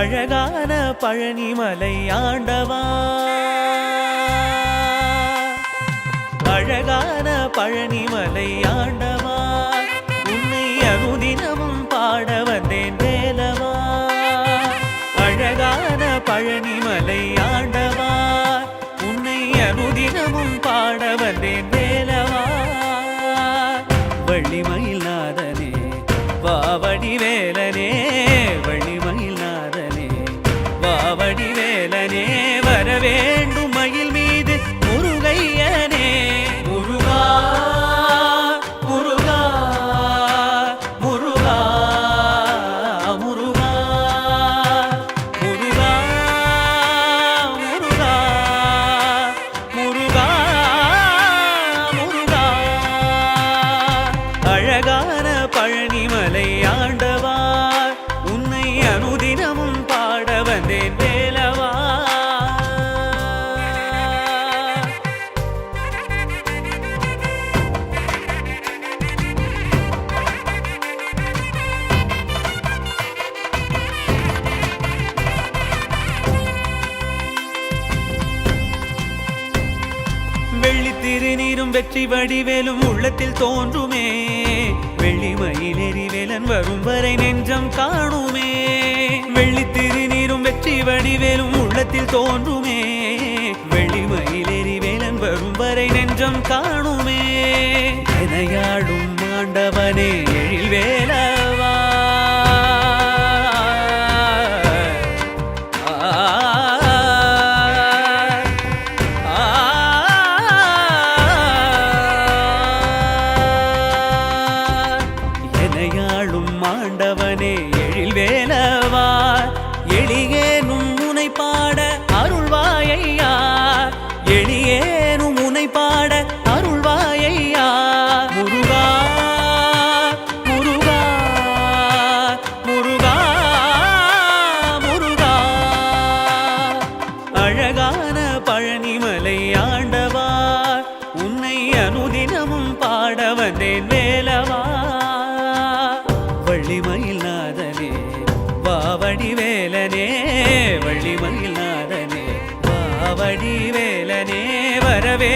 அழகான பழனிமலை ஆண்டவா, அழகான பழனிமலை ஆண்டவா, உன்னை அனுதினமும் பாட வந்தேன் வேலவா. அழகான பழனிமலை ஆண்டவா, உன்னை அனுதினமும் பாட வந்தேன் வேலவா. வள்ளிமயில் நாதனே வாவடி வேலனே, வள்ளிமயில் நாதனே வாவடி வேலனே, வரவேண்டும் மயில் மீது முருகையனே. முருகா முருகா முருகா முருகா முருகா முருகா முருகா முருகா. அழகான பழனிமலை ஆண்டவா, உன்னை அனுதினமும் பாட வந்தேன் வேலவா. வெள்ளி திருநீரும் வெற்றி வடிவேலும் உள்ளத்தில் தோன்றுமே, வெள்ளிமயில் எரிவேலன் வரும் வரை நெஞ்சம் காணுமே. வெள்ளி திருநீரும் வெற்றி வடிவேலும் உள்ளத்தில் தோன்றுமே, வெள்ளிமயில் எரிவேலன் வரும் வரை நெஞ்சம் காணுமே. எனையாடும் ஆண்டவனே எழில் வேலவா, ஆண்டவனே எழில் வேலவா, எளியேனும் முனை பாட அருள்வாயையா, எளியேனும் முனை பாட அருள்வாயையா. முருகா முருகா முருகா முருகா. அழகான பழனிமலை ஆண்டவா, உன்னை அனுதினமும் பாட வந்தேன் வேலவா. வள்ளிமயில் நாதனே வாவடி வேலனே, வள்ளிமயில் நாதனே வாவடி வேலனே, வரவே